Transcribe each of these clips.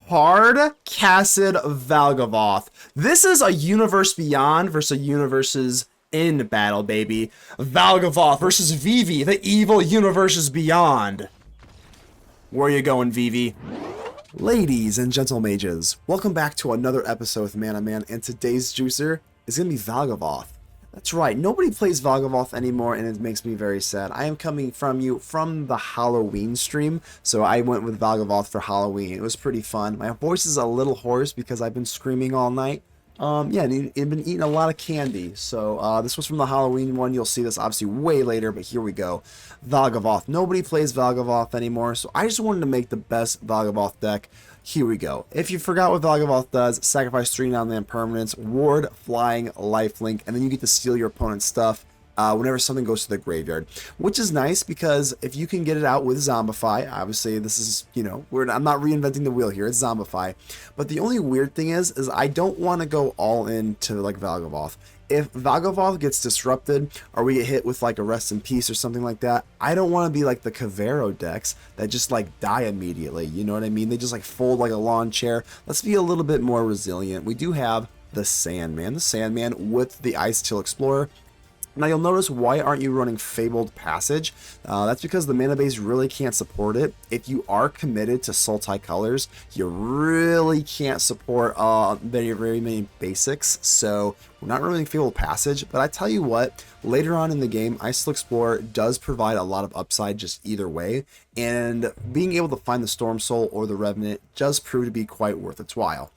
Hard-casted Valgavoth. This is a universe beyond versus a universes in battle, baby. Valgavoth versus Vivi, the evil universes beyond. Where you going, Vivi? Ladies and gentle mages, welcome back to another episode with Man Man, and today's juicer is going to be Valgavoth. That's right, nobody plays Valgavoth anymore, and it makes me very sad. I am coming from you from the Halloween stream, so I went with Valgavoth for Halloween. It was pretty fun. My voice is a little hoarse because I've been screaming all night. Yeah, and I've been eating a lot of candy. So this was from the Halloween one. You'll see this obviously way later, but here we go. Valgavoth. Nobody plays Valgavoth anymore, so I just wanted to make the best Valgavoth deck. Here we go. If you forgot what Valgavoth does, sacrifice 3 non-land permanents, ward, flying, lifelink, and then you get to steal your opponent's stuff whenever something goes to the graveyard, which is nice because if you can get it out with Zombify, obviously this is, you know, I'm not reinventing the wheel here, it's Zombify, but the only weird thing is I don't want to go all into like Valgavoth. If Valgavoth gets disrupted or we get hit with like a Rest in Peace or something like that, I don't want to be like the Kavero decks that just like die immediately, you know what I mean? They just like fold like a lawn chair. Let's be a little bit more resilient. We do have the Sandman with the Icetill Explorer. Now you'll notice, why aren't you running Fabled Passage? That's because the mana base really can't support it. If you are committed to Sultai colors, you really can't support very many basics. So we're not running Fabled Passage, but I tell you what, later on in the game, Icetill Explorer does provide a lot of upside just either way, and being able to find the Stormsoul or the Revenant does prove to be quite worth its while.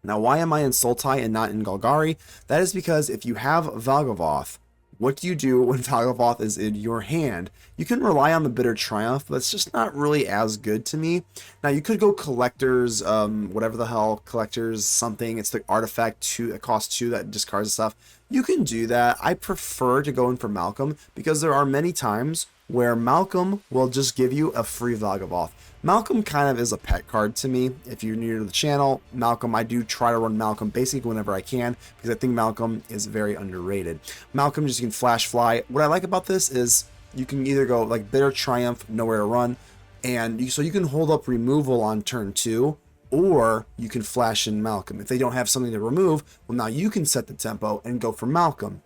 Now, why am I in Sultai and not in Golgari? That is because if you have Valgavoth, what do you do when Valgavoth is in your hand? You can rely on the Bitter Triumph, but it's just not really as good to me. Now, you could go Collectors, whatever the hell, Collectors something. It's the artifact 2 that costs 2 that discards stuff. You can do that. I prefer to go in for Malcolm because there are many times where Malcolm will just give you a free Valgavoth. Malcolm kind of is a pet card to me. If you're new to the channel, Malcolm, I do try to run Malcolm basically whenever I can because I think Malcolm is very underrated. Malcolm just can flash fly. What I like about this is you can either go like Bitter Triumph, nowhere to run, and so you can hold up removal on turn 2, or you can flash in Malcolm. If they don't have something to remove, well, now you can set the tempo and go for Malcolm.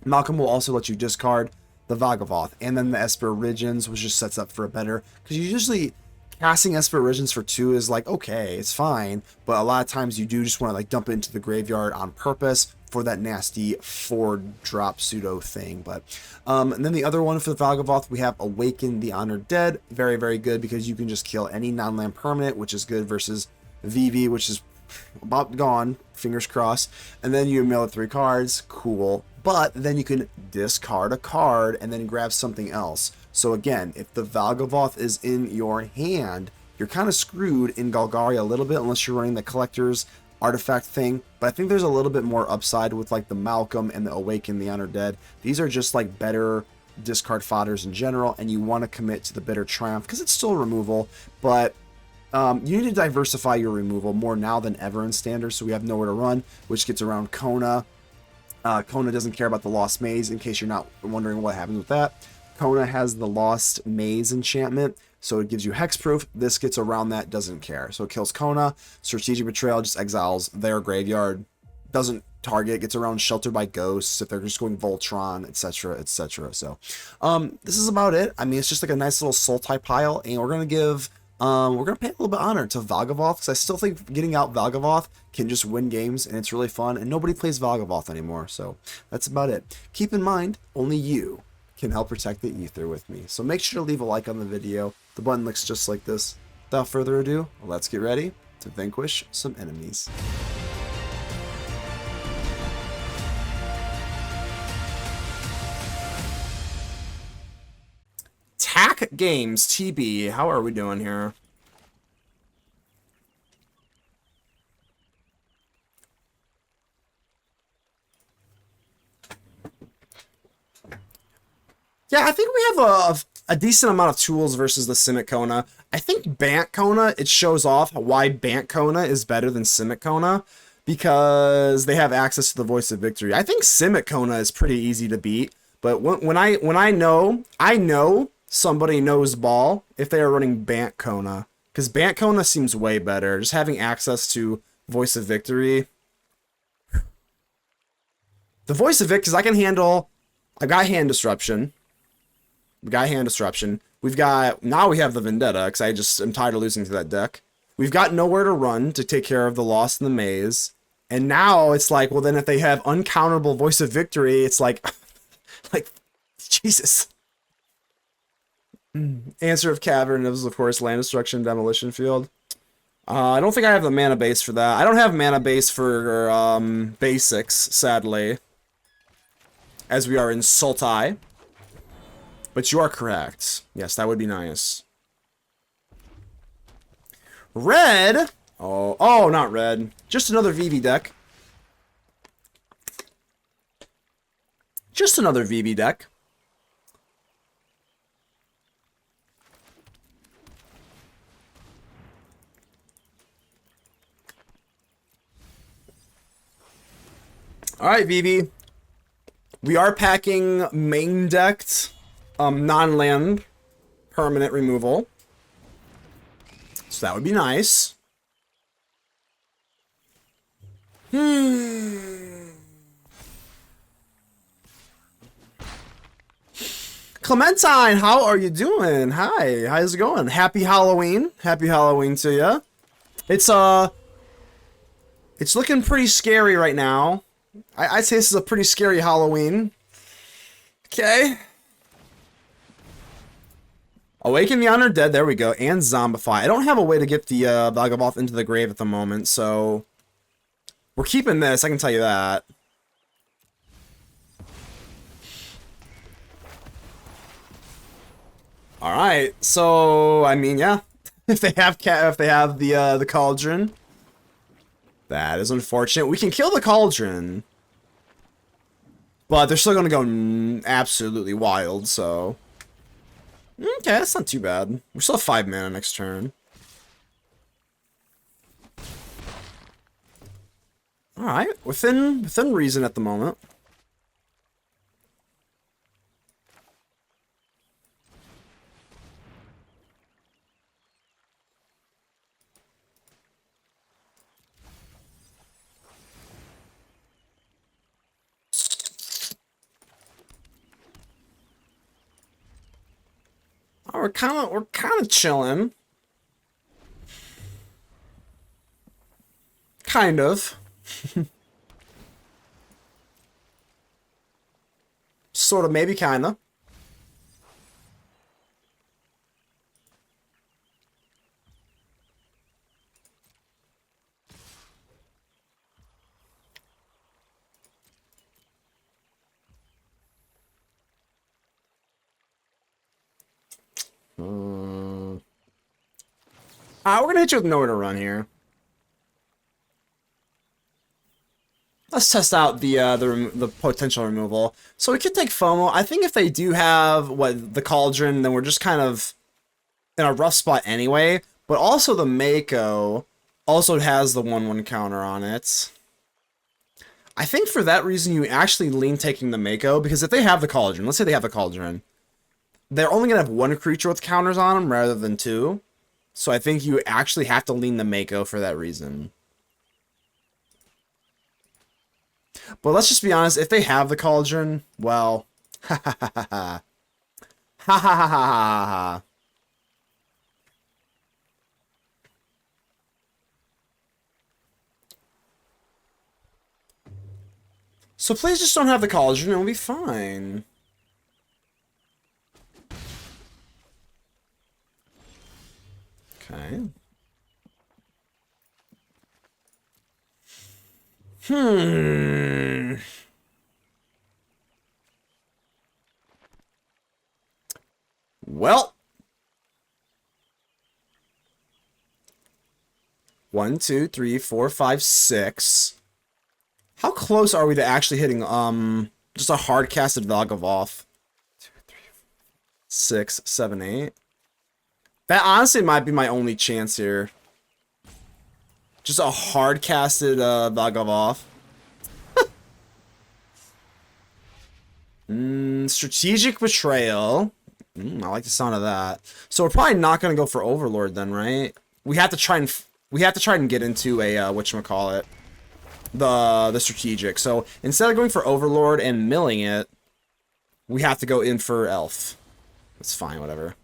Malcolm will also let you discard the Valgavoth, and then the Esper Origins, which just sets up for a better, because you usually casting Esper Origins for 2 is like, okay, it's fine, but a lot of times you do just want to like dump it into the graveyard on purpose for that nasty 4-drop pseudo thing. But and then the other one for the Valgavoth, we have Awaken the Honored Dead. Very good because you can just kill any non-land permanent, which is good, versus Vivi, which is about gone, fingers crossed. And then you mill 3 cards, cool. But then you can discard a card and then grab something else. So again, if the Valgavoth is in your hand, you're kind of screwed in Golgari a little bit unless you're running the Collector's artifact thing. But I think there's a little bit more upside with like the Malcolm and the Awaken the Honored Dead. These are just like better discard fodders in general, and you want to commit to the Bitter Triumph because it's still removal, but you need to diversify your removal more now than ever in Standard. So we have Nowhere to Run, which gets around Kona. Kona doesn't care about the Lost Maze, in case you're not wondering what happens with that. Kona has the Lost Maze enchantment, so it gives you hexproof. This gets around that, doesn't care. So it kills Kona. Strategic Betrayal just exiles their graveyard. Doesn't target, gets around Sheltered by Ghosts if they're just going Voltron, etc, etc. So this is about it. I mean, it's just like a nice little Sultai pile, and we're going to pay a little bit of honor to Valgavoth, because I still think getting out Valgavoth can just win games, and it's really fun, and nobody plays Valgavoth anymore, so that's about it. Keep in mind, only you can help protect the ether with me, so make sure to leave a like on the video. The button looks just like this. Without further ado, let's get ready to vanquish some enemies. Tack Games TB, how are we doing here? Yeah, I think we have a decent amount of tools versus the Simic Kona. I think Bant Kona, it shows off why Bant Kona is better than Simic Kona, because they have access to the Voice of Victory. I think Simic Kona is pretty easy to beat, but when I know somebody knows ball if they are running Bant Kona. Because Bantkona seems way better. Just having access to Voice of Victory. The Voice of Victory, because I can handle... I've got Hand Disruption. We've got Hand Disruption. We've got... Now we have the Vendetta, because I just am tired of losing to that deck. We've got Nowhere to Run to take care of the Lost in the Maze. And now it's like, well, then if they have uncounterable Voice of Victory, it's like... like, Jesus. Answer of Cavern is, of course, Land Destruction, Demolition Field. I don't think I have the mana base for that. I don't have mana base for basics, sadly. As we are in Sultai. But you are correct. Yes, that would be nice. Red? Oh, not red. Just another VV deck. Just another VV deck. Alright, VV. We are packing main decked non-land permanent removal. So that would be nice. Clementine, how are you doing? Hi, how's it going? Happy Halloween. Happy Halloween to you. It's looking pretty scary right now. I'd say this is a pretty scary Halloween. Okay. Awaken the Undead, there we go, and Zombify. I don't have a way to get the Valgavoth into the grave at the moment, so... We're keeping this, I can tell you that. Alright, so, I mean, yeah. If they have the Cauldron... That is unfortunate. We can kill the Cauldron. But they're still going to go absolutely wild, so... Okay, that's not too bad. We still have 5 mana next turn. Alright, within reason at the moment. We're kind of chilling. Kind of. Sort of, maybe, kinda. We're gonna hit you with Nowhere to Run here. Let's test out the potential removal. So we could take FOMO. I think if they do have the Cauldron, then we're just kind of in a rough spot anyway. But also the Mako also has the 1/1 counter on it. I think for that reason you actually lean taking the Mako, because if they have the Cauldron, let's say they have the Cauldron, they're only gonna have 1 creature with counters on them rather than 2. So I think you actually have to lean the Mako for that reason. But let's just be honest, if they have the Cauldron, well, ha ha ha ha ha. Ha ha ha ha ha ha. So please just don't have the Cauldron and we'll be fine. Okay. Well. 1, 2, 3, 4, 5, 6. How close are we to actually hitting just a hard casted Valgavoth? 2, 3, 6, 7, 8. That honestly might be my only chance here. Just a hard casted Valgavoth. Strategic Betrayal. I like the sound of that. So we're probably not gonna go for Overlord then, right? We have to try and get into a whatchamacallit, the strategic. So instead of going for Overlord and milling it, we have to go in for Elf. That's fine, whatever.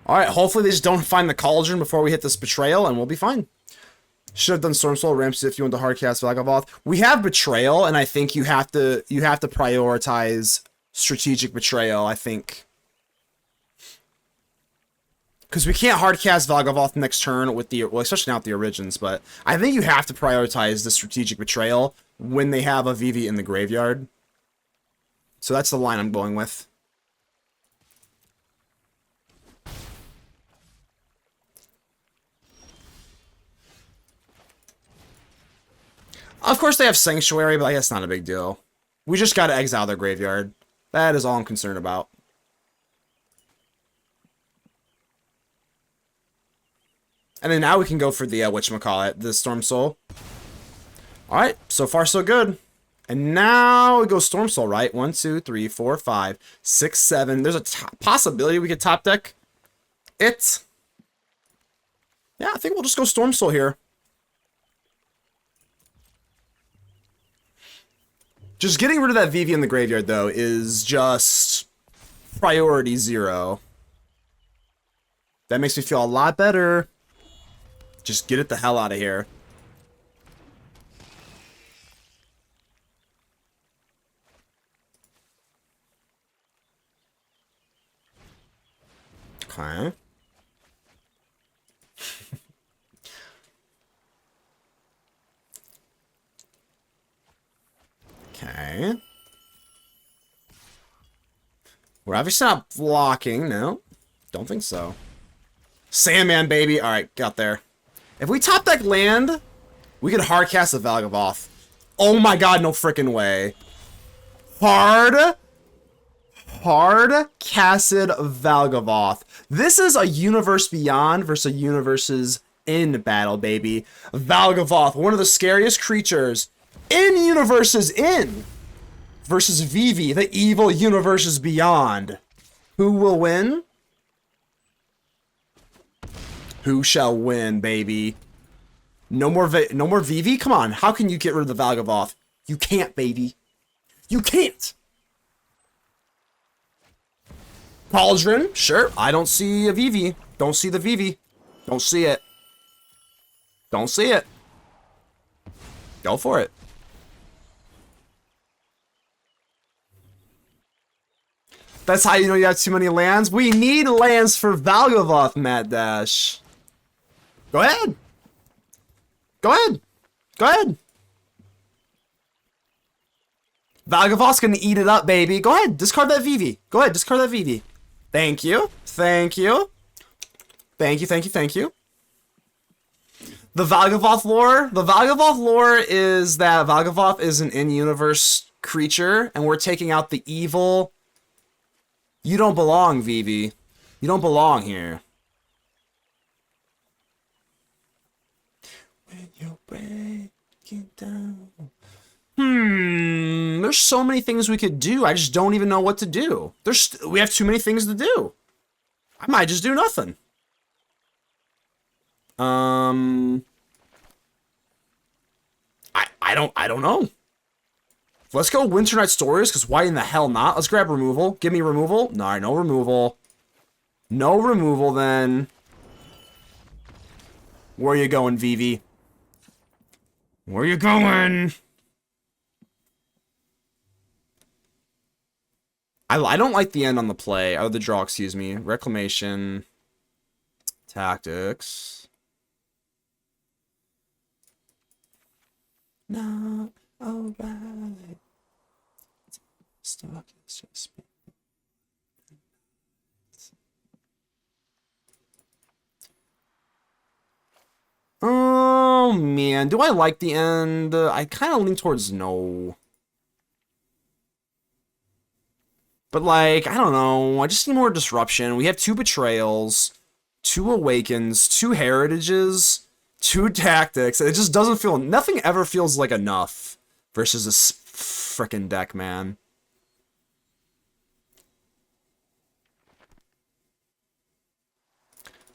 Alright, hopefully they just don't find the Cauldron before we hit this Betrayal, and we'll be fine. Should have done Stormsoul Ramps if you want to hardcast Valgavoth. We have Betrayal, and I think you have to prioritize Strategic Betrayal, I think. Because we can't hardcast Valgavoth next turn with the, well, especially not with the Origins, but I think you have to prioritize the Strategic Betrayal when they have a VV in the graveyard. So that's the line I'm going with. Of course they have Sanctuary, but that's not a big deal. We just gotta exile their graveyard. That is all I'm concerned about. And then now we can go for the, whatchamacallit, the Stormsoul. Alright, so far so good. And now we go Stormsoul, right? 1, 2, 3, 4, 5, 6, 7. There's a possibility we could top deck it. Yeah, I think we'll just go Stormsoul here. Just getting rid of that VV in the graveyard, though, is just priority 0. That makes me feel a lot better. Just get it the hell out of here. Okay. Okay. We're obviously not blocking. No. Don't think so. Sandman, baby. Alright, got there. If we top deck land, we could hardcast the Valgavoth. Oh my god, no freaking way. Hard casted Valgavoth. This is a universe beyond versus a universes in battle, baby. Valgavoth, one of the scariest creatures in universes in versus Vivi, the evil universes beyond. Who will win? Who shall win, baby? No more Vivi? Come on, how can you get rid of the Valgavoth? You can't, baby. You can't! Cauldron, sure. I don't see a Vivi. Don't see the Vivi. Don't see it. Don't see it. Go for it. That's how you know you have too many lands. We need lands for Valgavoth, Mad Dash. Go ahead. Go ahead. Go ahead. Valgavoth's gonna eat it up, baby. Go ahead. Discard that VV. Go ahead. Discard that VV. Thank you. Thank you. Thank you. Thank you. Thank you. The Valgavoth lore. The Valgavoth lore is that Valgavoth is an in-universe creature, and we're taking out the evil. You don't belong, Vivi. You don't belong here. When you're breaking down. There's so many things we could do. I just don't even know what to do. We have too many things to do. I might just do nothing. I don't know. Let's go Winter Night Stories, because why in the hell not? Let's grab removal. Give me removal. No, no removal. No removal, then. Where you going, Vivi? Where you going? I don't like the end on the play. Or the draw, excuse me. Reclamation. Tactics. No. Alright. Stock is just. Oh man, do I like the end? I kind of lean towards no. But like, I don't know. I just need more disruption. We have 2 betrayals, 2 awakens, 2 heritages. 2 tactics. It just doesn't feel... Nothing ever feels like enough versus this frickin' deck, man.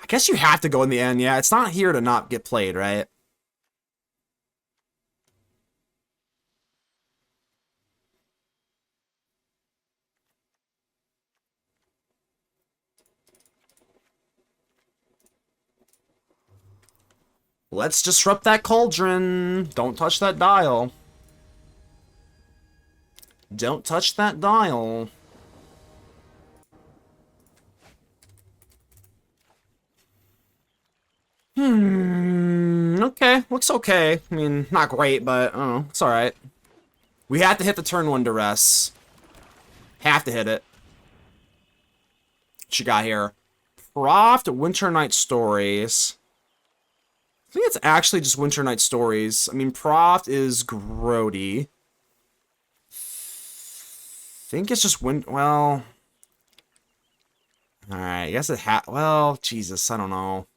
I guess you have to go in the end. Yeah, it's not here to not get played, right? Let's disrupt that cauldron. Don't touch that dial. Don't touch that dial. Okay. Looks okay. I mean, not great, but I don't know. It's alright. We have to hit the turn 1 Duress. Have to hit it. What you got here? Proft Winter Night Stories. I think it's actually just Winter Night Stories. I mean, Proft is grody. I think it's just well... Alright, I guess it well, Jesus, I don't know.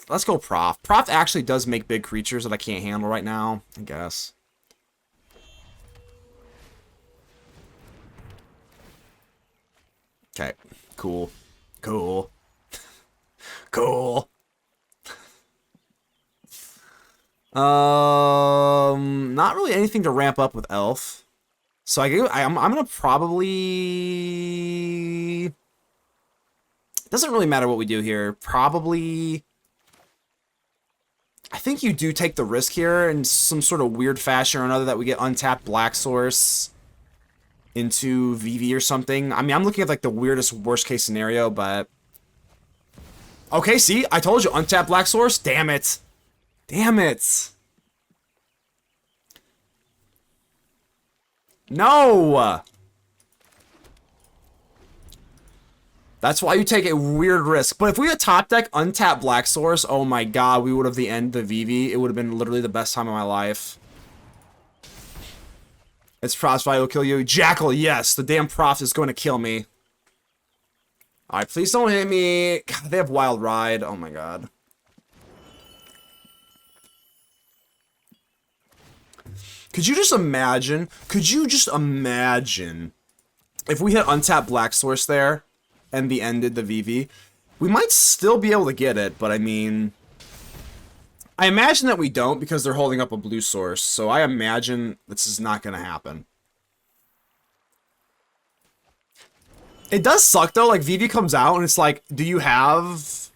Let's go Proft. Proft actually does make big creatures that I can't handle right now, I guess. Okay, cool. Cool. Cool. Not really anything to ramp up with Elf. So I'm gonna probably... It doesn't really matter what we do here. Probably... I think you do take the risk here in some sort of weird fashion or another that we get untapped Black Source into VV or something. I mean, I'm looking at like the weirdest worst case scenario, but... Okay, see? I told you, untapped Black Source. Damn it. Damn it. No! That's why you take a weird risk. But if we had top deck untapped Black Source, oh my god, we would have the end the VV. It would have been literally the best time of my life. It's Frostbite will kill you. Jackal, yes, the damn Prof is going to kill me. Alright, please don't hit me. God, they have Wild Ride. Oh my god. Could you just imagine? Could you just imagine if we hit untapped Black Source there and the ended the VV? We might still be able to get it, but I mean... I imagine that we don't because they're holding up a blue source, so I imagine this is not going to happen. It does suck though, like VV comes out and it's like, do you have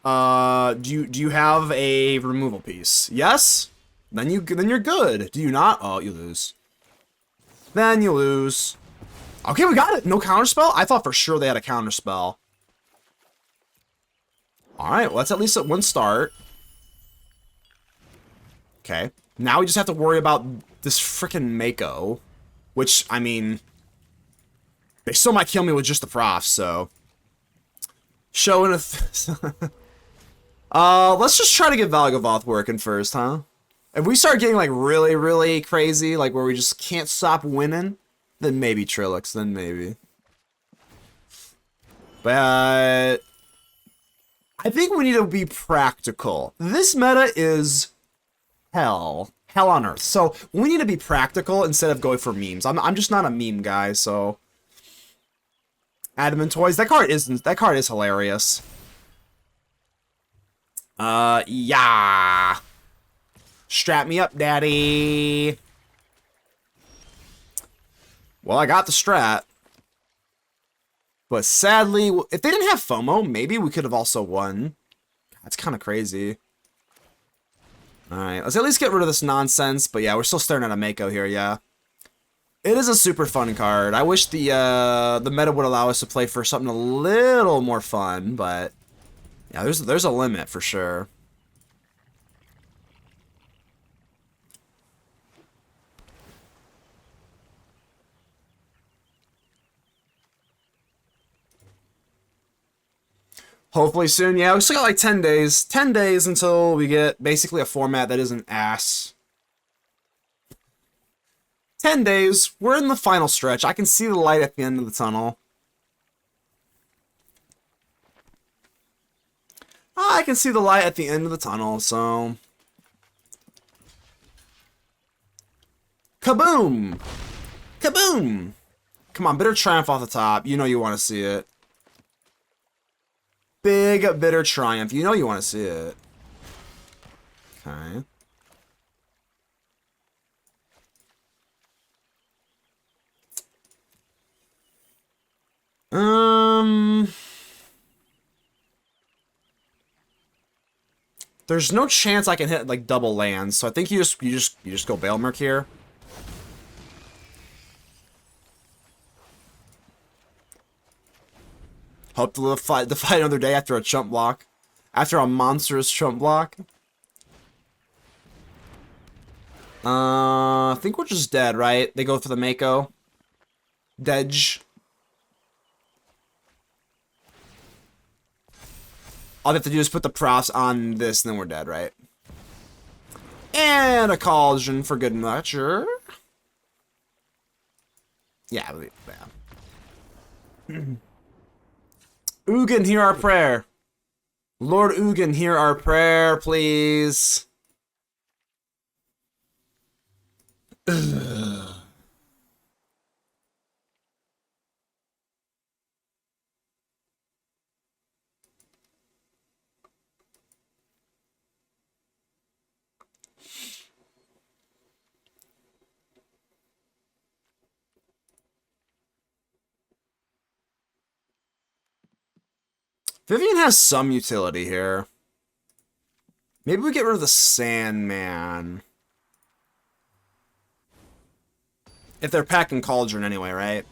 do you have a removal piece? Yes? Then you're good. Do you not? Oh, you lose. Then you lose. Okay, we got it. No counterspell? I thought for sure they had a counterspell. Alright, well that's at least at one start. Okay. Now we just have to worry about this frickin' Mako. Which, I mean... They still might kill me with just the prof, so... Showing a... let's just try to get Valgavoth working first, huh? If we start getting, like, really, really crazy, like, where we just can't stop winning, then maybe Trilix, then maybe. But... I think we need to be practical. This meta is... hell on earth. So, we need to be practical instead of going for memes. I'm just not a meme guy, so... Adamant Toys. That card is hilarious. Yeah. Strap me up, daddy. Well, I got the strat. But sadly, if they didn't have FOMO, maybe we could have also won. That's kind of crazy. Alright, let's at least get rid of this nonsense. But yeah, we're still staring at a Mako here, yeah. It is a super fun card. I wish the meta would allow us to play for something a little more fun, but yeah, there's a limit for sure. Hopefully soon. Yeah, we still got like 10 days. 10 days until we get basically a format that isn't ass. 10 days. We're in the final stretch. I can see the light at the end of the tunnel. I can see the light at the end of the tunnel, so... Kaboom! Kaboom! Come on, Bitter Triumph off the top. You know you want to see it. Big Bitter Triumph. You know you want to see it. Okay. There's no chance I can hit like double lands, so I think you just go Balemurk here. Hope to fight another day after a chump block, after a monstrous chump block. I think we're just dead, right? They go for the Mako. Dedge. All they have to do is put the props on this, and then we're dead, right? And a Cauldron for good measure. Yeah, yeah. Ugin, hear our prayer. Lord Ugin, hear our prayer, please. Ugh. Vivian has some utility here. Maybe we get rid of the Sandman. If they're packing Cauldron anyway, right?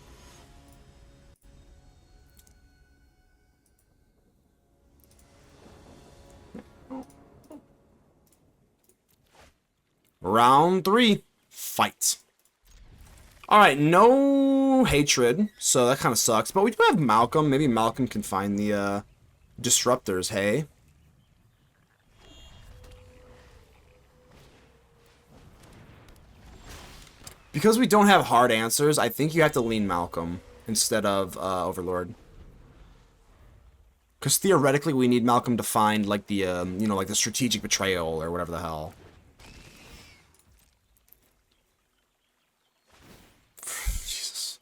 Round 3. Fight. Alright, no hatred, so that kind of sucks. But we do have Malcolm. Maybe Malcolm can find the disruptors, hey? Because we don't have hard answers, I think you have to lean Malcolm instead of Overlord. Because theoretically, we need Malcolm to find, like, the, you know, like the Strategic Betrayal or whatever the hell. Jesus.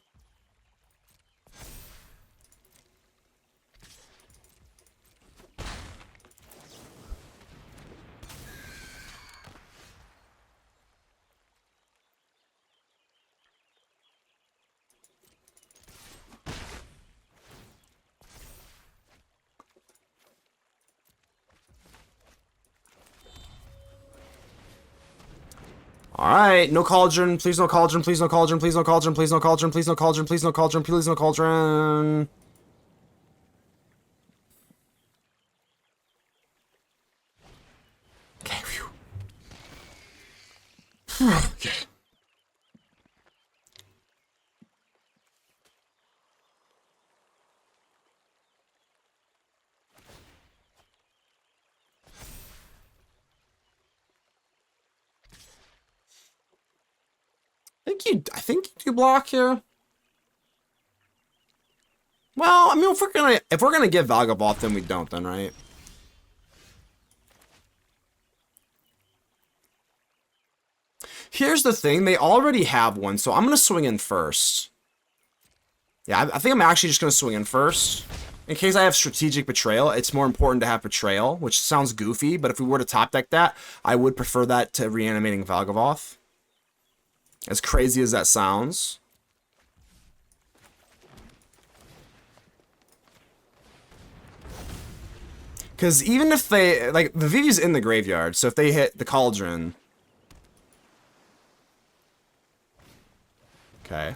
Alright, no Cauldron, please no Cauldron, please no Cauldron, please no Cauldron, please no Cauldron, please no Cauldron, please no Cauldron, please no Cauldron. Okay, phew. Okay. I think you do block here. Well, I mean, if we're gonna get Valgavoth, then we don't, then, right? Here's the thing, they already have one, so I'm gonna swing in first. Yeah, I think I'm actually just gonna swing in first. In case I have Strategic Betrayal, it's more important to have Betrayal, which sounds goofy, but if we were to top deck that, I would prefer that to reanimating Valgavoth. As crazy as that sounds. Because even if they... Like, the Vivi's in the graveyard, so if they hit the Cauldron... Okay.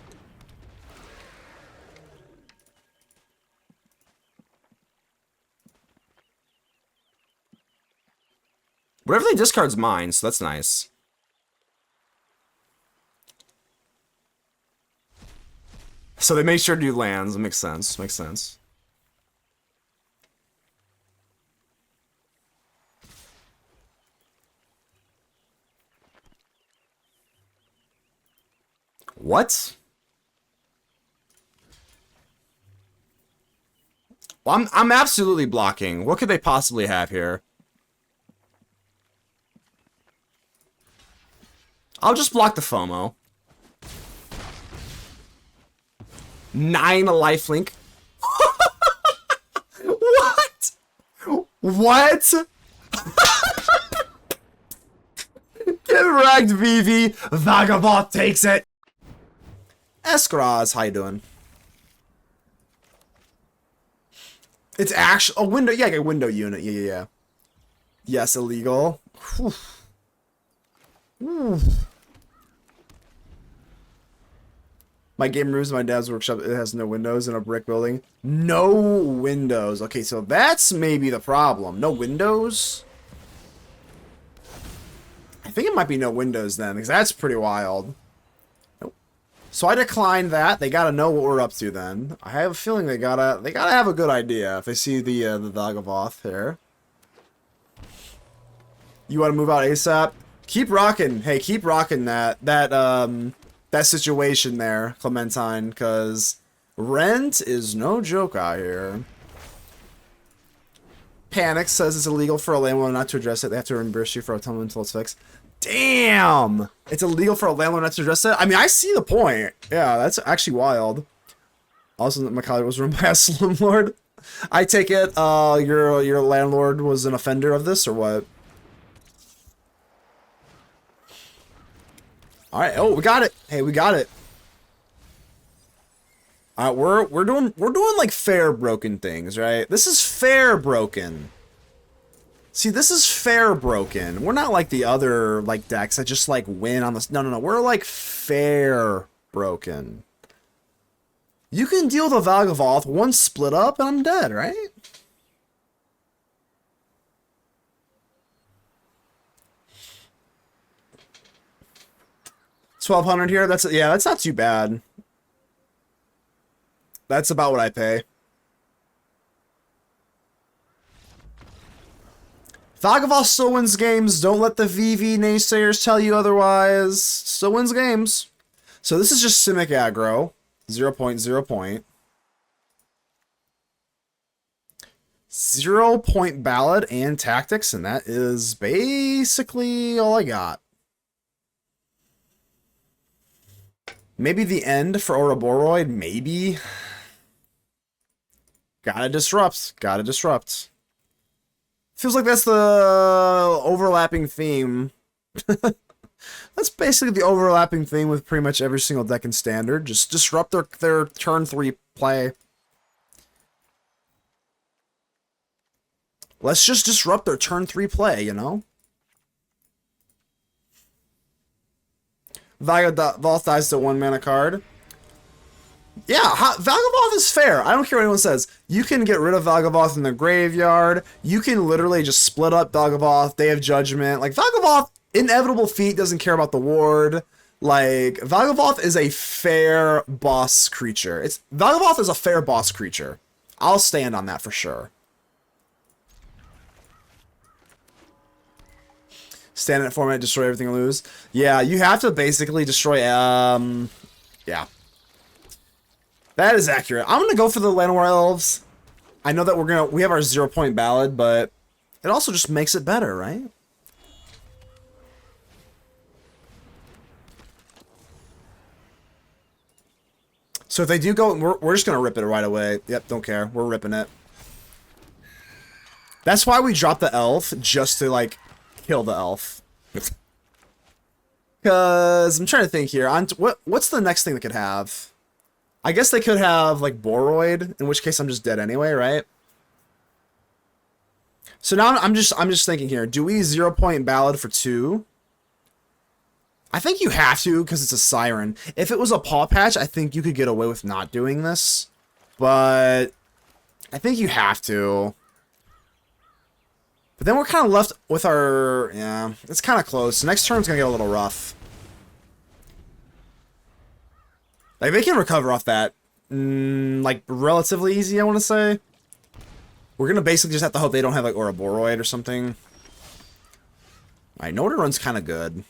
Whatever they discard's mine, so that's nice. So they made sure to do lands. It makes sense. Makes sense. What? Well, I'm absolutely blocking. What could they possibly have here? I'll just block the FOMO. 9 lifelink. What? What? Get wrecked, VV. Valgavoth takes it. Eskraz, how you doing? It's actually a window. Yeah, a window unit. Yeah. Yes, illegal. Whew. Whew. My game rooms in my dad's workshop, it has no windows in a brick building. No windows. Okay, so that's maybe the problem. No windows? I think it might be no windows then, because that's pretty wild. Nope. So I declined that. They gotta know what we're up to then. I have a feeling they gotta have a good idea if they see the Valgavoth here. You wanna move out ASAP? Keep rocking. Hey, keep rocking that situation there, Clementine, because rent is no joke out here. Panic says it's illegal for a landlord not to address it. They have to reimburse you for a time until it's fixed. Damn! It's illegal for a landlord not to address it? I mean, I see the point. Yeah, that's actually wild. Also, my college was run by a slumlord. I take it your landlord was an offender of this, or what? All right. Oh, we got it. Hey, we got it. All right, we're doing like fair broken things, right? This is fair broken. See, this is fair broken. We're not like the other like decks that just like win on this. No. We're like fair broken. You can deal the Valgavoth one split up and I'm dead, right? $1,200 here. That's not too bad. That's about what I pay. Valgavoth still wins games. Don't let the VV naysayers tell you otherwise. Still wins games. So this is just Simic aggro. 0 point, 0 point. 0 point ballad and tactics, and that is basically all I got. Maybe the end for Ouroborroid, maybe. Gotta disrupt. Gotta disrupt. Feels like that's the overlapping theme. That's basically the overlapping theme with pretty much every single deck in Standard. Just disrupt their turn 3 play. Let's just disrupt their turn 3 play, you know? Valgavoth dies to 1 mana card. Yeah, Valgavoth is fair. I don't care what anyone says. You can get rid of Valgavoth in the graveyard. You can literally just split up Valgavoth, Day of Judgment. Like, Valgavoth, Inevitable Feat, doesn't care about the ward. Like, Valgavoth is a fair boss creature. Valgavoth is a fair boss creature. I'll stand on that for sure. Stand in that format, destroy everything, and lose. Yeah, you have to basically destroy, yeah. That is accurate. I'm gonna go for the Llanowar Elves. I know that we have our 0 point ballad, but it also just makes it better, right? So if they do go, we're just gonna rip it right away. Yep, don't care. We're ripping it. That's why we dropped the elf, just to like kill the elf. Because I'm trying to think here. What's the next thing they could have? I guess they could have like Boroid, in which case I'm just dead anyway, right? So now I'm just thinking here. Do we 0 point ballad for 2? I think you have to because it's a Siren. If it was a Paw Patch, I think you could get away with not doing this, but I think you have to. But then we're kind of left with our... Yeah, it's kind of close. Next turn's going to get a little rough. Like, they can recover off that. Like, relatively easy, I want to say. We're going to basically just have to hope they don't have, like, Ouroborroid or something. Alright, Noda Run's kind of good.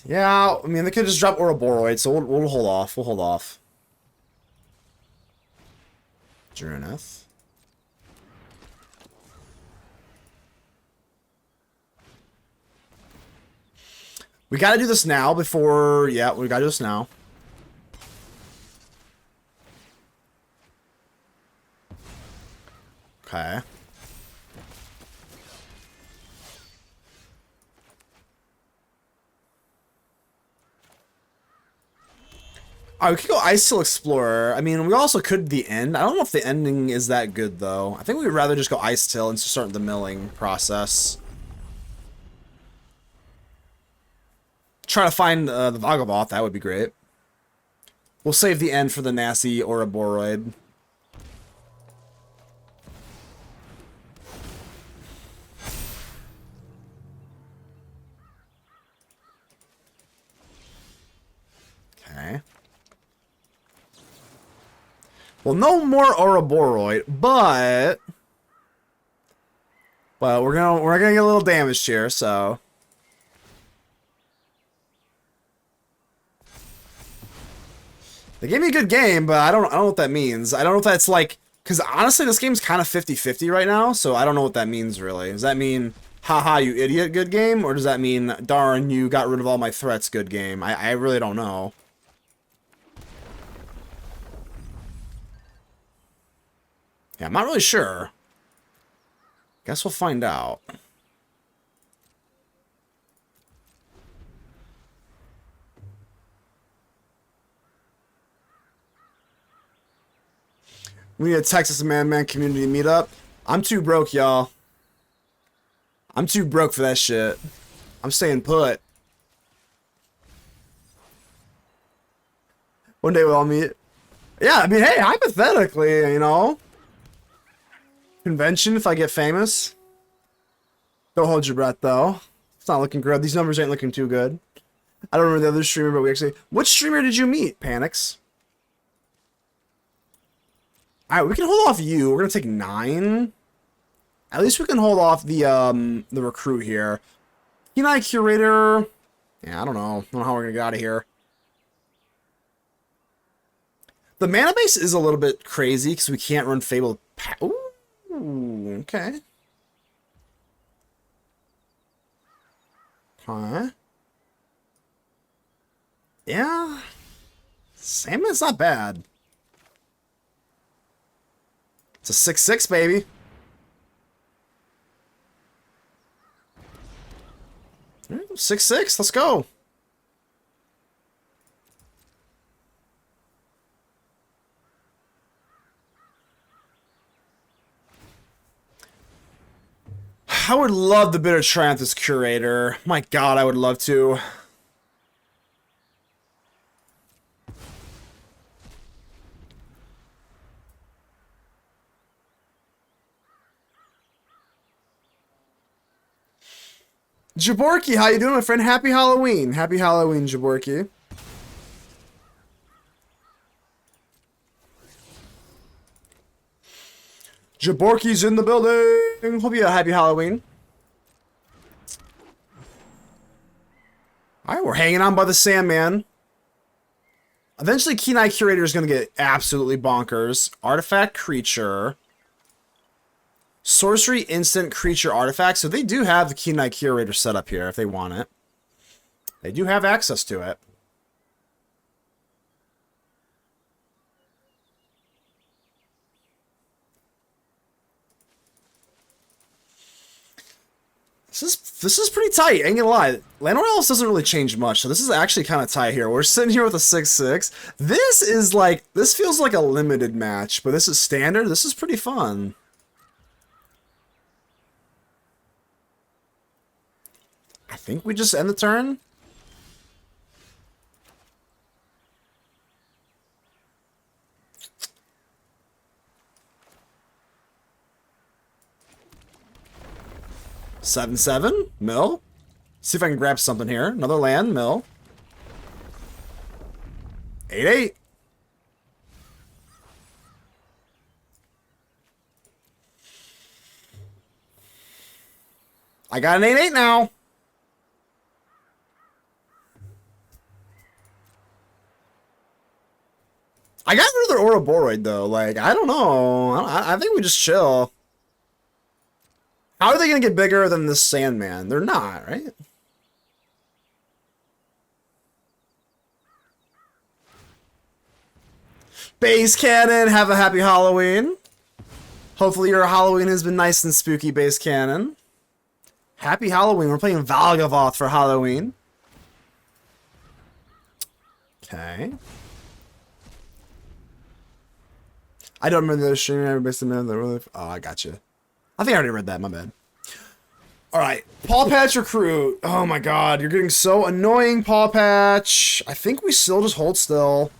Yeah, I mean, they could just drop Ouroboros, so we'll hold off. We'll hold off. Jurneth. We gotta do this now before... Yeah, we gotta do this now. Okay. Alright, we could go Icetill Explorer. I mean, we also could the end. I don't know if the ending is that good, though. I think we'd rather just go Icetill and start the milling process. Try to find the Valgavoth. That would be great. We'll save the end for the nasty Ouroboros. Okay. Well, no more Ouroboros, but we're gonna get a little damaged here, so. They gave me a good game, but I don't know what that means. I don't know if that's like, because honestly, this game's kind of 50-50 right now, so I don't know what that means really. Does that mean, haha, you idiot, good game? Or does that mean, darn, you got rid of all my threats, good game? I really don't know. Yeah, I'm not really sure. Guess we'll find out. We need a Texas Man community meetup. I'm too broke, y'all. I'm too broke for that shit. I'm staying put. One day we'll all meet. Yeah, I mean, hey, hypothetically, you know. Convention if I get famous. Don't hold your breath, though. It's not looking good. These numbers ain't looking too good. I don't remember the other streamer, but we actually... Which streamer did you meet, Panics? Alright, we can hold off you. We're gonna take 9. At least we can hold off the recruit here. Kenai Curator... Yeah, I don't know. I don't know how we're gonna get out of here. The mana base is a little bit crazy because we can't run Fabled... Ooh, okay. Huh? Yeah. Salmon's not bad. It's a 6/6, baby. All right, 6/6, let's go. I would love the Bitter Triumph as Curator. My god, I would love to. Jaborki, how you doing, my friend? Happy Halloween. Happy Halloween, Jaborki. Jaborki's in the building. Hope you had a happy Halloween. Alright, we're hanging on by the Sandman. Eventually, Kenai Curator is going to get absolutely bonkers. Artifact Creature. Sorcery Instant Creature Artifact. So they do have the Kenai Curator set up here if they want it. They do have access to it. This is pretty tight, ain't gonna lie. Llanowar Elves doesn't really change much, so this is actually kind of tight here. We're sitting here with a 6/6. This is like, this feels like a limited match, but this is standard. This is pretty fun. I think we just end the turn. Seven, mill. See if I can grab something here. Another land, mill. 8/8. I got an 8/8 now. I got rid of their Ouroboros though. Like, I don't know. I think we just chill. How are they gonna get bigger than the Sandman? They're not, right? Base Cannon, have a happy Halloween. Hopefully your Halloween has been nice and spooky, Base Cannon. Happy Halloween. We're playing Valgavoth for Halloween. Okay. I don't remember the stream. Oh, I got you. I think I already read that. My bad. All right. Paw Patch Recruit. Oh my god. You're getting so annoying, Paw Patch. I think we still just hold still.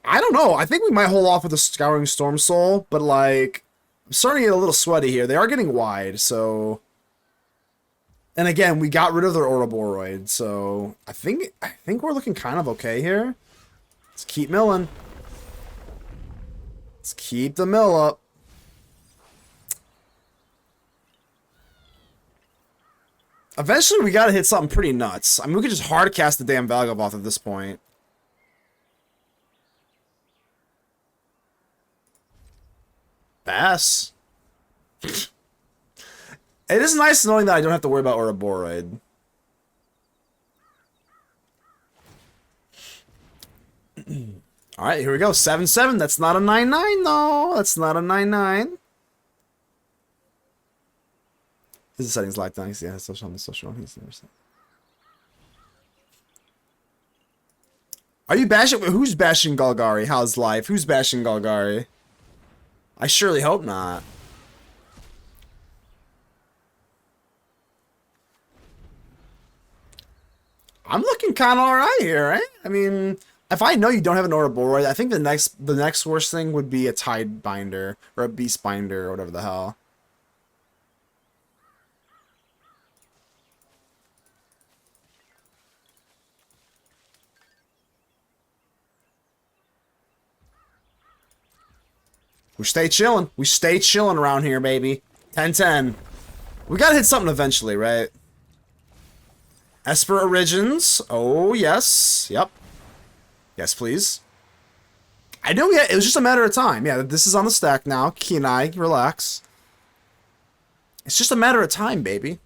I don't know. I think we might hold off with the Scouring Stormsoul, but like, I'm starting to get a little sweaty here. They are getting wide, so. And again, we got rid of their Ouroboros, so I think we're looking kind of okay here. Let's keep milling. Let's keep the mill up. Eventually, we gotta hit something pretty nuts. I mean, we could just hard cast the damn Valgavoth at this point. Bass. It is nice knowing that I don't have to worry about Ouroboros. Alright, here we go. 7-7. That's not a 9-9, though. That's not a 9-9. His settings like that. Yeah, social. He's never said. Are you bashing? Who's bashing Golgari? How's life? Who's bashing Golgari? I surely hope not. I'm looking kind of alright here, right? I mean, if I know you don't have an Ouroboros, I think the next worst thing would be a Tide Binder or a Beast Binder or whatever the hell. We stay chilling. We stay chilling around here, baby. 10-10. We gotta hit something eventually, right? Esper Origins. Oh, yes. Yep. Yes, please. I knew it was just a matter of time. Yeah, this is on the stack now. Kenai, relax. It's just a matter of time, baby.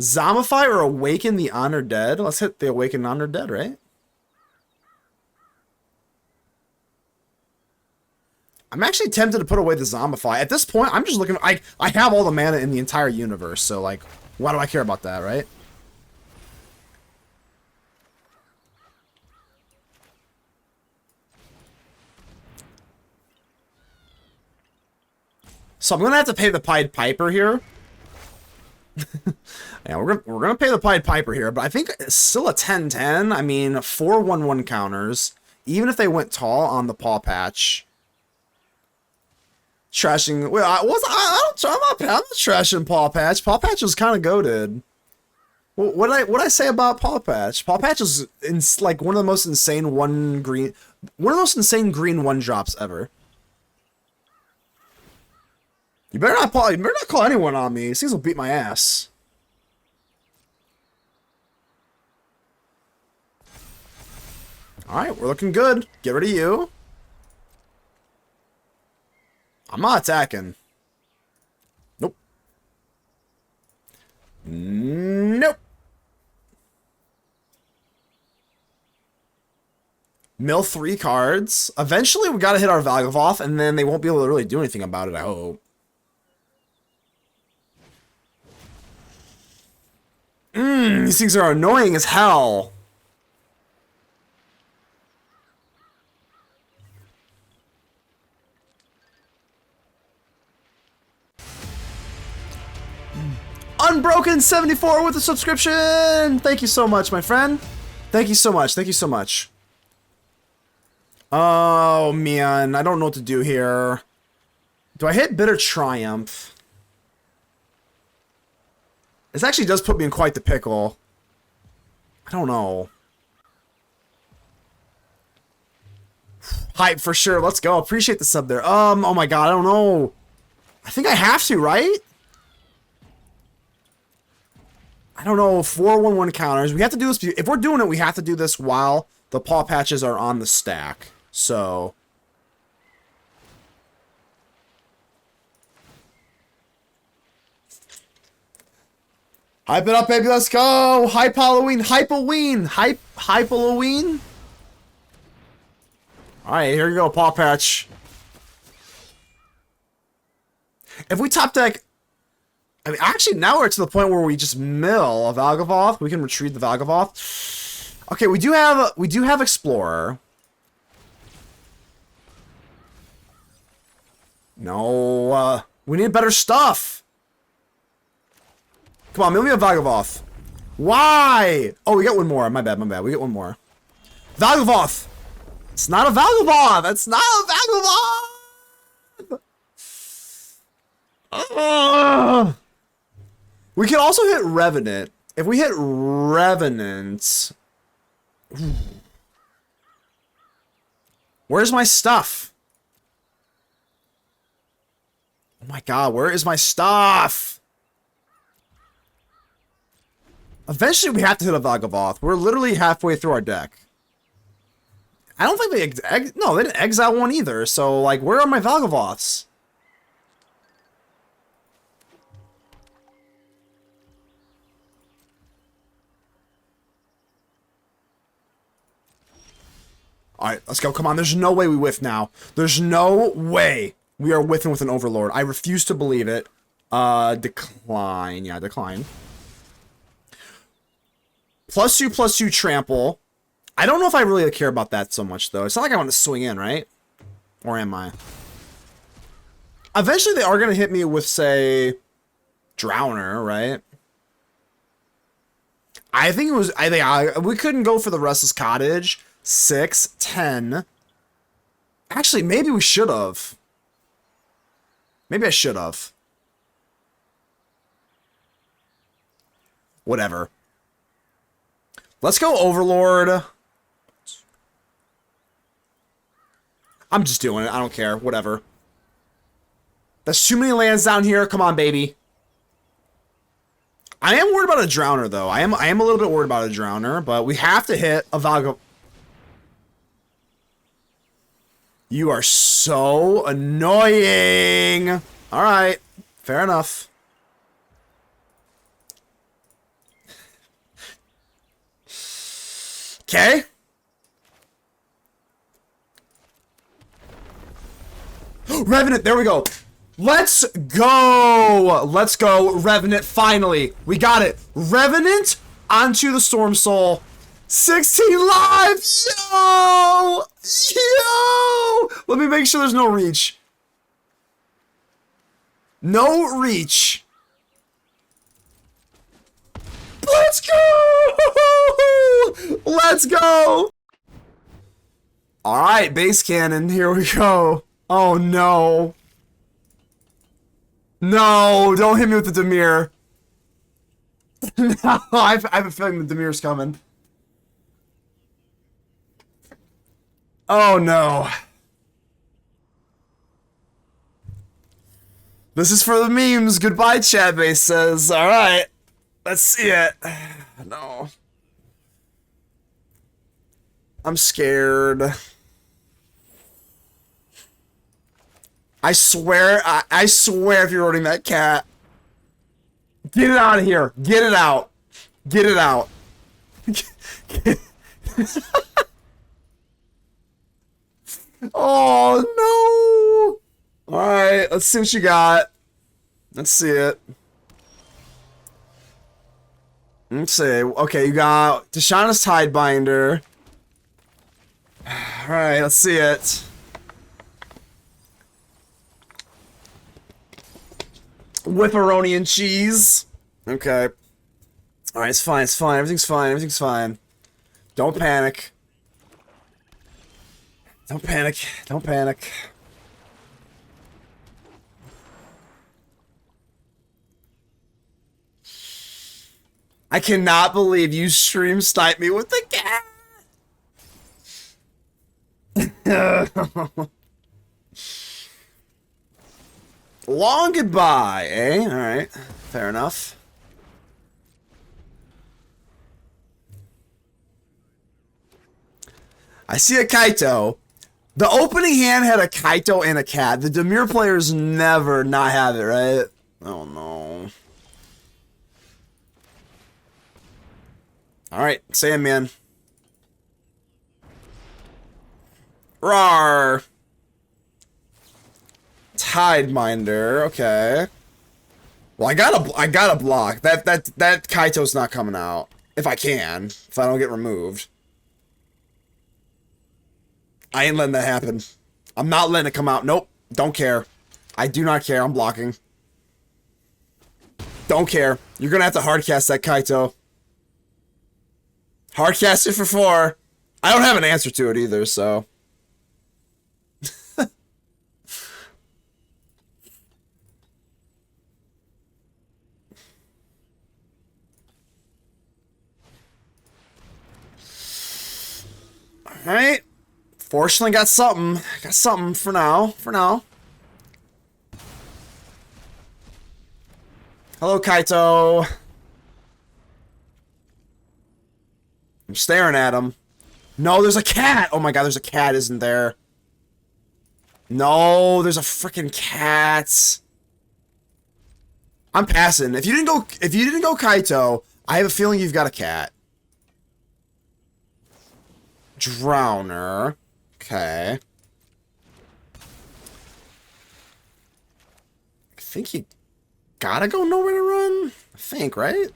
Zombify or Awaken the Honored Dead. Let's hit the Awaken Honored Dead, right? I'm actually tempted to put away the Zombify. At this point, I'm just looking... I have all the mana in the entire universe, so, like, why do I care about that, right? So I'm gonna have to pay the Pied Piper here. Yeah, we're gonna pay the Pied Piper here, but I think it's still a 10-10. I mean, 4/1/1 counters. Even if they went tall on the Paw Patch. Trashing. Well, I'm not trashing Paw Patch. Paw Patch was kind of goated. What did I say about Paw Patch? Paw Patch is like one of the most insane green 1-drops ever. You better not call anyone on me. These things will beat my ass. All right, we're looking good. Get rid of you. I'm not attacking. Nope. Nope. Mill 3 cards. Eventually, we gotta hit our Valgavoth, and then they won't be able to really do anything about it, I hope. These things are annoying as hell. Unbroken 74 with a subscription. Thank you so much, my friend. Thank you so much. Thank you so much. Oh, man. I don't know what to do here. Do I hit Bitter Triumph? This actually does put me in quite the pickle. I don't know. Hype for sure. Let's go. Appreciate the sub there. Oh my god, I don't know. I think I have to, right? I don't know, 4/1/1 counters. We have to do this. If we're doing it, we have to do this while the paw patches are on the stack. So. Hype it up, baby. Let's go. Hype Halloween. Hype Halloween. Hype Halloween. All right, here you go, paw patch. If we top deck, I mean, actually, now we're to the point where we just mill a Valgavoth. We can retreat the Valgavoth. Okay, we do have Explorer. No, we need better stuff. Come on, mill me a Valgavoth. Why? Oh, we got one more. My bad, my bad. We get one more. Valgavoth. It's not a Valgavoth. It's not a Valgavoth. We can also hit Revenant. If we hit Revenant... Where's my stuff? Oh my god, where is my stuff? Eventually we have to hit a Valgavoth. We're literally halfway through our deck. I don't think they... No, they didn't exile one either. So, like, where are my Valgavoths? Alright, let's go. Come on, there's no way we whiff now. There's no way we are whiffing with an Overlord. I refuse to believe it. Decline. Yeah, decline. +2/+2 trample. I don't know if I really care about that so much, though. It's not like I want to swing in, right? Or am I? Eventually, they are going to hit me with, say, Drowner, right? I think it was... we couldn't go for the Restless Cottage. 6, 10. Actually, maybe we should have. Maybe I should have. Whatever. Let's go Overlord. I'm just doing it. I don't care. Whatever. There's too many lands down here. Come on, baby. I am worried about a Drowner, though. I am a little bit worried about a Drowner, but we have to hit a Valgavoth. You are so annoying. All right. Fair enough. Okay. Revenant, there we go. Let's go. Let's go, Revenant, finally. We got it. Revenant onto the Stormsoul. 16 lives! Yo! Yo! Let me make sure there's no reach. No reach. Let's go! Let's go! Alright, base cannon, here we go. Oh no. No, don't hit me with the Dimir. No, I have a feeling the Dimir's coming. Oh no. This is for the memes. Goodbye, chat base says. Alright. Let's see it. No. I'm scared. I swear if you're running that cat. Get it out of here. Get it out. Get it out. Oh no! Alright, let's see what you got. Let's see it. Let's see. Okay, you got Tishana's Tidebinder. Alright, let's see it. Whipperoni and cheese. Okay. Alright, it's fine, it's fine. Everything's fine, everything's fine. Don't panic. Don't panic. Don't panic. I cannot believe you stream snipe me with the cat. Long goodbye, eh? Alright. Fair enough. I see a Kaito. The opening hand had a Kaito and a cat. The Dimir players never not have it, right? Oh no. Alright, Sandman. Rawr. Tideminder, okay. Well, I gotta block. That Kaito's not coming out. If I can. If I don't get removed. I ain't letting that happen. I'm not letting it come out. Nope. Don't care. I do not care. I'm blocking. Don't care. You're gonna have to hardcast that Kaito. Hardcast it for 4. I don't have an answer to it either, so. Alright. Fortunately got something. Got something for now. For now. Hello, Kaito. I'm staring at him. No, there's a cat! Oh my god, there's a cat, isn't there? No, there's a freaking cat. I'm passing. If you didn't go Kaito, I have a feeling you've got a cat. Drowner. Okay. I think you gotta go nowhere to run. I think, right?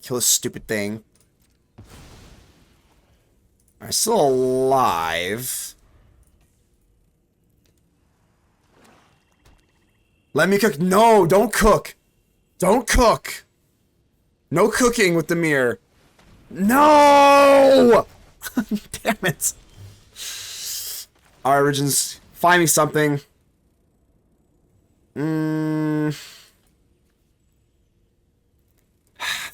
Kill this stupid thing. I'm still alive. Let me cook. No, don't cook. Don't cook. No cooking with the mirror. No! Damn it. Alright, Origins. Find me something. I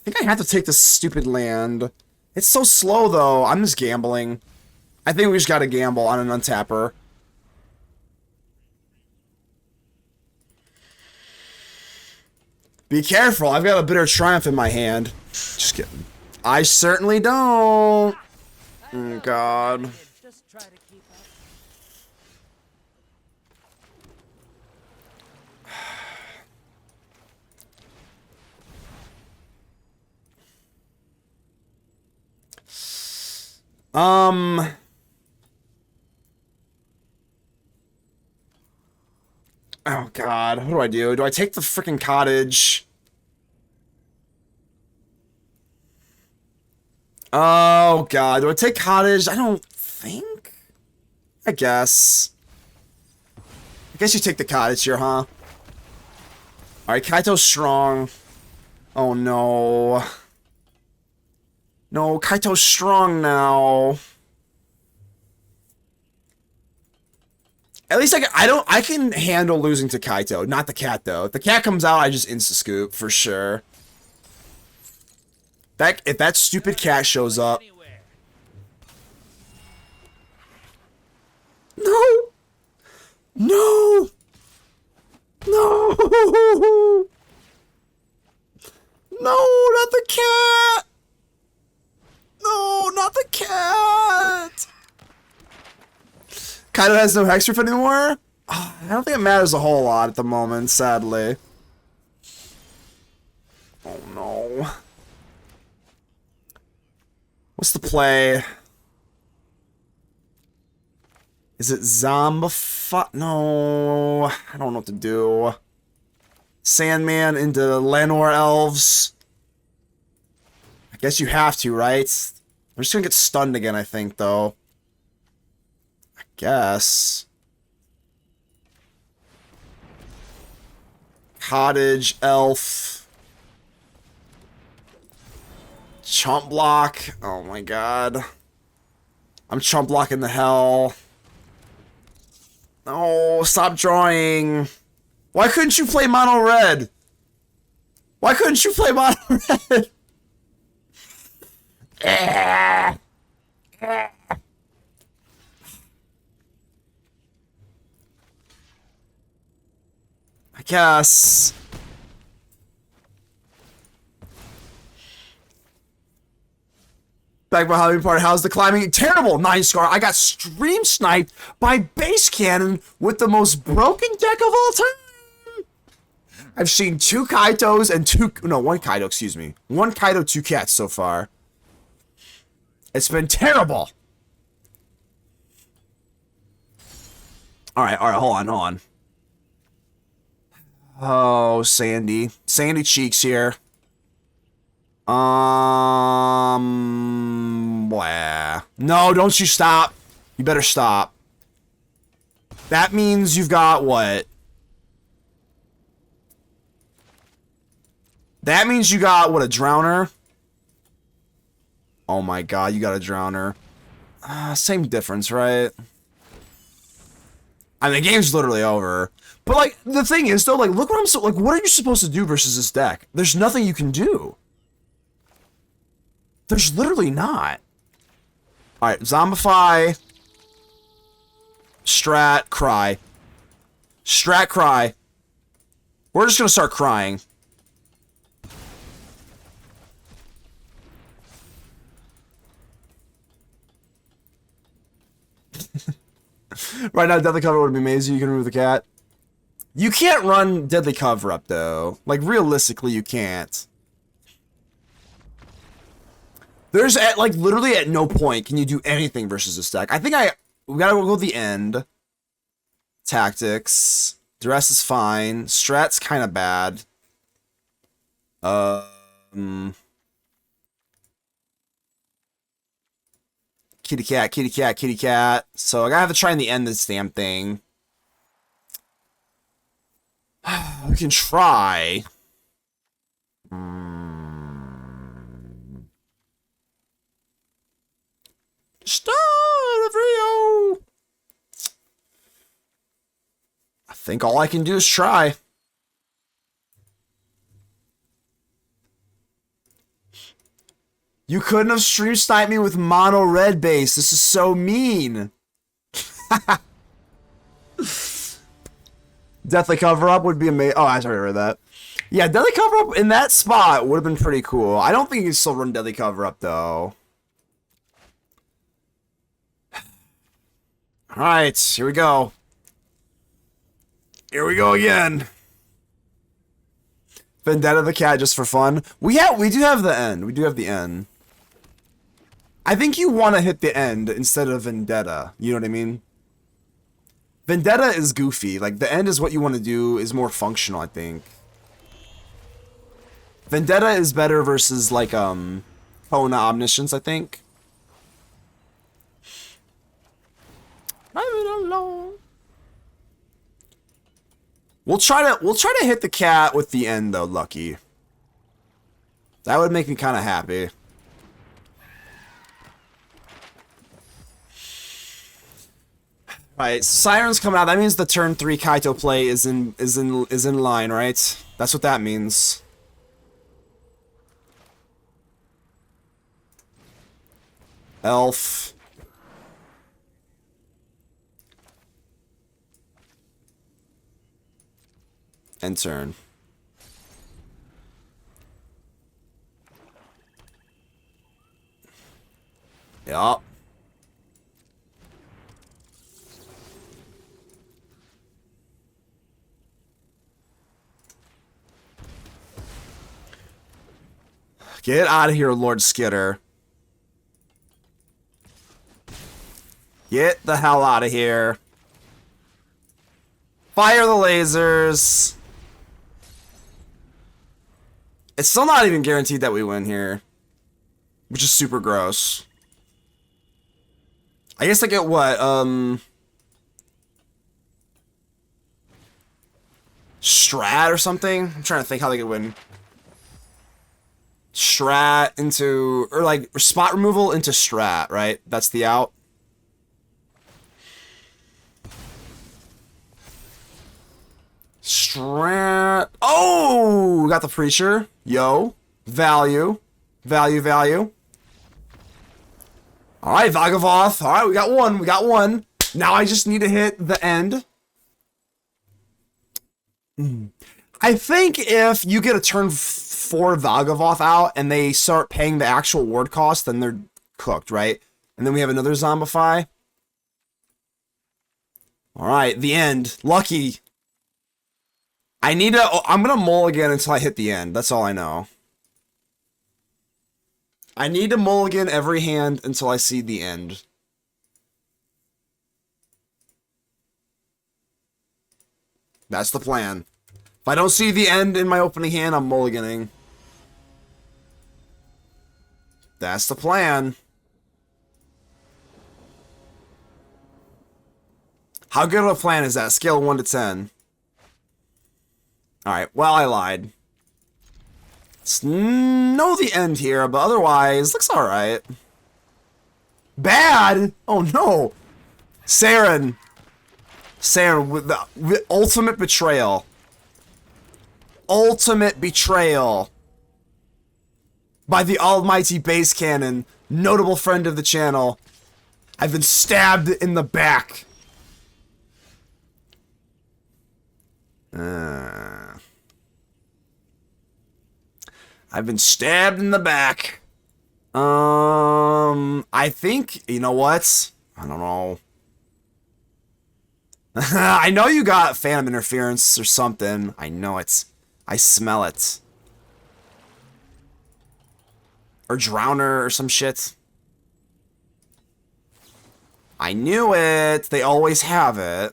think I have to take this stupid land. It's so slow, though. I'm just gambling. I think we just gotta gamble on an untapper. Be careful. I've got a Bitter Triumph in my hand. Just kidding. I certainly don't. Oh, God. Oh, God. What do I do? Do I take the freaking cottage? Oh, God. Do I take cottage? I don't think. I guess. I guess you take the cottage here, huh? Alright, Kaito's strong. Oh, no. No, Kaito's strong now. At least I can handle losing to Kaito. Not the cat, though. If the cat comes out, I just insta-scoop, for sure. If that stupid cat shows up. No! No! No! No, not the cat! No, not the cat! Kaito has no hexproof anymore? Oh, I don't think it matters a whole lot at the moment, sadly. Oh no. What's the play? Is it Zombify? No, I don't know what to do. Sandman into Llanowar Elves. I guess you have to, right? I'm just gonna get stunned again, I think, though. I guess. Cottage, Elf. Chump block. Oh my god. I'm chump blocking the hell. No, stop drawing. Why couldn't you play mono red? Why couldn't you play mono red? I guess. Back by Hobby Party, how's the climbing? Terrible! 9 scar. I got stream sniped by Base Cannon with the most broken deck of all time. I've seen 2 Kaitos and 1 Kaito, excuse me. 1 Kaito, 2 cats so far. It's been terrible. Alright, hold on. Oh, Sandy. Sandy Cheeks here. Blah. No, don't you stop. You better stop. That means you've got what? That means you got, what, a Drowner? Oh my god, you got a Drowner. Same difference, right? I mean, the game's literally over. But, like, the thing is, though, like, look what what are you supposed to do versus this deck? There's nothing you can do. There's literally not. Alright, Zombify. Strat, cry. Strat, cry. We're just gonna start crying. Right now, Deadly Cover would be amazing. You can remove the cat. You can't run Deadly Cover up, though. Like, realistically, you can't. There's, literally at no point can you do anything versus this deck. I think we gotta go to the end. Tactics. Duress is fine. Strat's kind of bad. Kitty cat, kitty cat, kitty cat. So I gotta have to try in the end this damn thing. We can try. Start the video. I think all I can do is try. You couldn't have stream sniped me with mono red base. This is so mean. Deathly Cover Up would be amazing. Oh, I already read that. Yeah, Deadly Cover Up in that spot would have been pretty cool. I don't think you can still run Deadly Cover Up, though. Alright, here we go. Here we go again. Vendetta the cat just for fun. We do have the end. We do have the end. I think you want to hit the end instead of Vendetta. You know what I mean? Vendetta is goofy. Like, the end is what you want to do, is more functional, I think. Vendetta is better versus, like, Kona Omniscience, I think. We'll try to hit the cat with the end, though, Lucky. That would make me kind of happy. Right, Siren's coming out. That means the turn 3 Kaito play is in line, right? That's what that means. Elf. End turn. Yup. Get out of here, Lord Skitter. Get the hell out of here. Fire the lasers. It's still not even guaranteed that we win here, which is super gross. I guess I get what, Strat or something? I'm trying to think how they could win. Strat into, or like, spot removal into Strat, right? That's the out. Strat. Oh, we got the Preacher. Yo. Value. Value, value. Alright, Valgavoth. Alright, we got one. We got one. Now I just need to hit the end. I think if you get a turn 4 Valgavoth out and they start paying the actual ward cost, then cooked, right? And then we have another Zombify. All right, the end. Lucky. I'm gonna mulligan until I hit the end. That's all I know. I need to mulligan every hand until I see the end. That's the plan. If I don't see the end in my opening hand, I'm mulliganing. That's the plan. How good of a plan is that? Scale of 1 to 10. Alright, well, I lied. Know the end here, but otherwise, looks alright. Bad? Oh no! Saren with the ultimate betrayal. Ultimate betrayal. By the almighty base cannon, notable friend of the channel. I've been stabbed in the back. I've been stabbed in the back. I think, you know what? I don't know. I know you got Phantom Interference or something. I know it. I smell it. Or Drowner or some shit. I knew it. They always have it.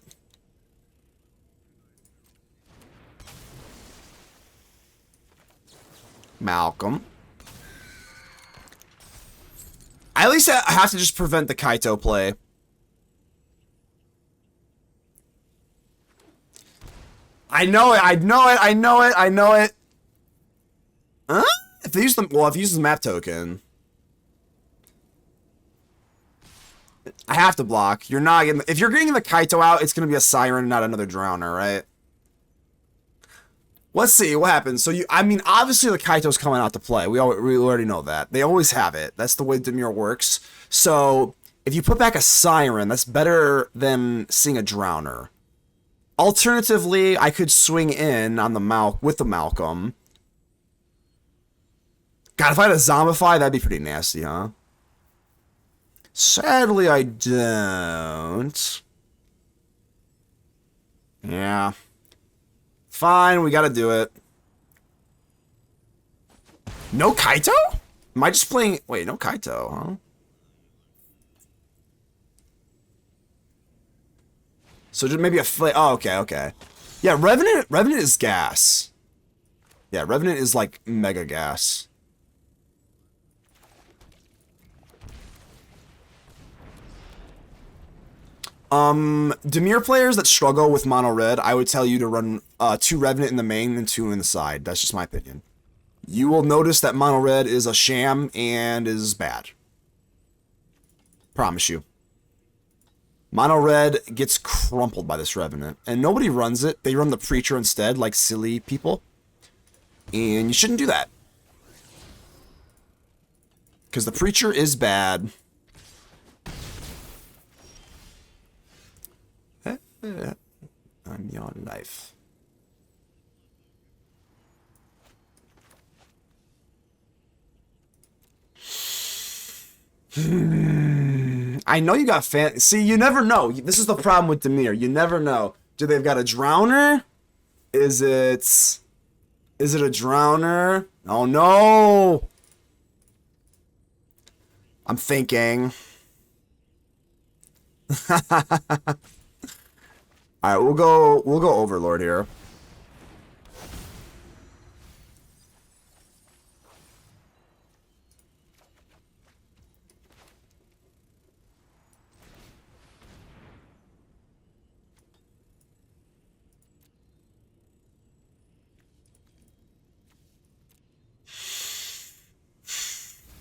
Malcolm. I at least have to just prevent the Kaito play. I know it, I know it, I know it, I know it. Huh? If they use the, well, if he uses the map token. I have to block. You're not getting, if you're getting the Kaito out, it's going to be a Siren, not another Drowner, right? Let's see what happens. So I mean, obviously the Kaito's coming out to play. We already know that. They always have it. That's the way Dimir works. So if you put back a Siren, that's better than seeing a Drowner. Alternatively, I could swing in on the with the Malcolm. God, if I had a Zombify, that'd be pretty nasty, huh? Sadly, I don't. Yeah. Fine, we gotta do it. No Kaito? Am I just playing... Wait, no Kaito, huh? So just maybe a... Oh, okay, okay. Yeah, Revenant is gas. Yeah, Revenant is like mega gas. Dimir players that struggle with mono red, I would tell you to run 2 Revenant in the main and 2 in the side. That's just my opinion. You will notice that mono red is a sham and is bad. Promise you. Mono red gets crumpled by this Revenant, and nobody runs it. They run the Preacher instead, like silly people. And you shouldn't do that. Because the Preacher is bad. I'm your life. I know you got fan. See, you never know. This is the problem with Dimir. You never know. Do they've got a Drowner? Is it a Drowner? Oh no! I'm thinking. All right, we'll go Overlord here.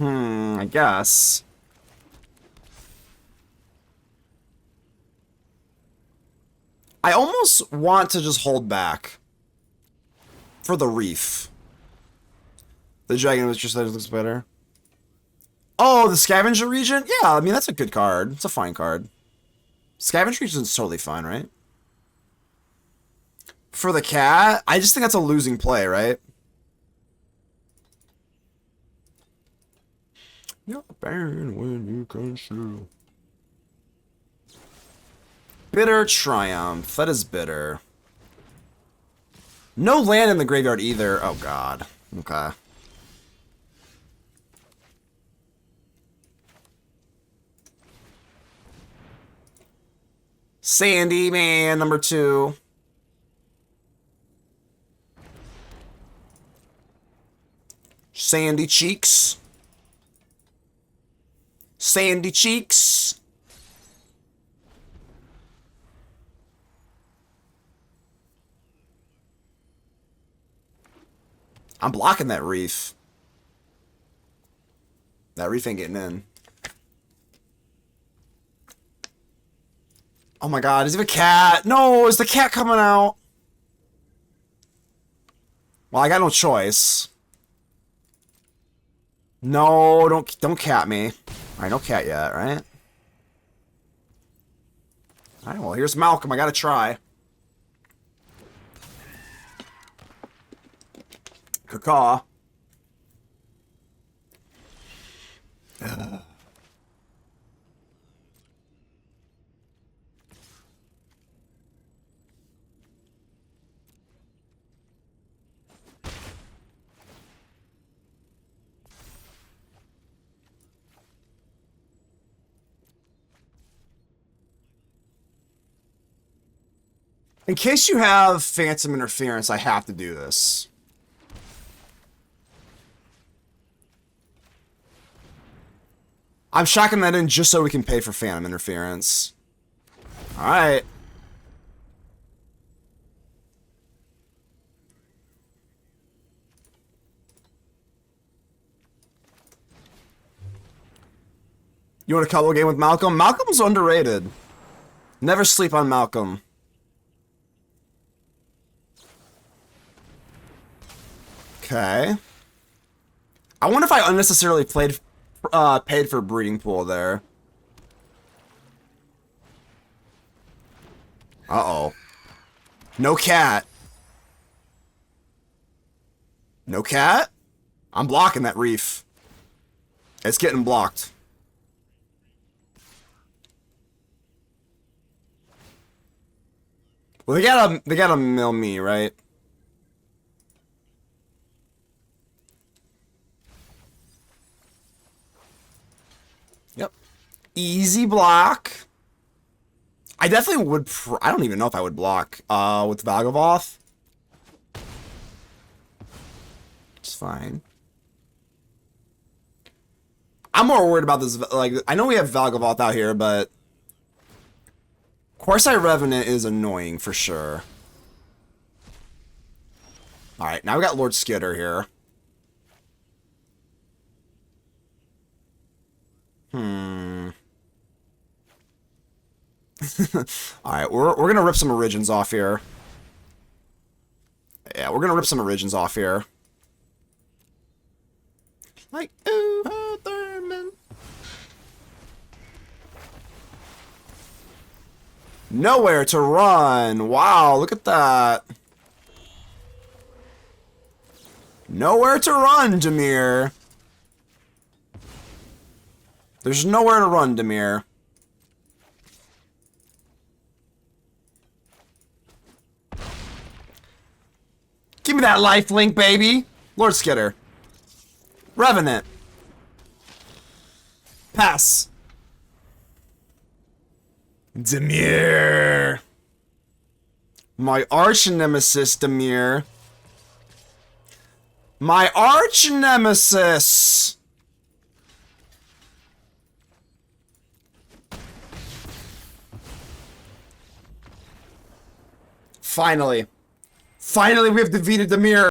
I guess. I almost want to just hold back for the Reef. The Dragon was just looks better. Oh, the Scavenger Region? Yeah, I mean, that's a good card. It's a fine card. Scavenger Region is totally fine, right? For the cat, I just think that's a losing play, right? You're burn when you consume. Bitter Triumph. That is bitter. No land in the graveyard either. Oh god. Okay. Sandy Man number 2. Sandy Cheeks. Sandy Cheeks. I'm blocking that reef. That reef ain't getting in. Oh my god, is it a cat? No, is the cat coming out? Well, I got no choice. No, don't cat me. Alright, no cat yet, right? Alright, well, here's Malcolm. I gotta try. Caw. In case you have Phantom Interference, I have to do this. I'm shocking that in just so we can pay for Phantom Interference. Alright. You want a couple game with Malcolm? Malcolm's underrated. Never sleep on Malcolm. Okay. I wonder if I unnecessarily paid for Breeding Pool there. Uh-oh. No cat. No cat? I'm blocking that reef. It's getting blocked. Well, they gotta mill me, right? Yep. Easy block. I definitely would. I don't even know if I would block with Valgavoth. It's fine. I'm more worried about this. Like, I know we have Valgavoth out here, but Qarsi Revenant is annoying for sure. All right, now we got Lord Skitter here. Alright, we're gonna rip some Origins off here. Yeah, we're gonna rip some Origins off here. Like, ooh, Thurman. Nowhere to run. Wow, look at that. Nowhere to run, Demir. There's nowhere to run, Demir. Give me that life link, baby. Lord Skitter. Revenant. Pass. Demir. My arch nemesis, Demir. My arch nemesis. Finally. Finally, we have defeated Demir.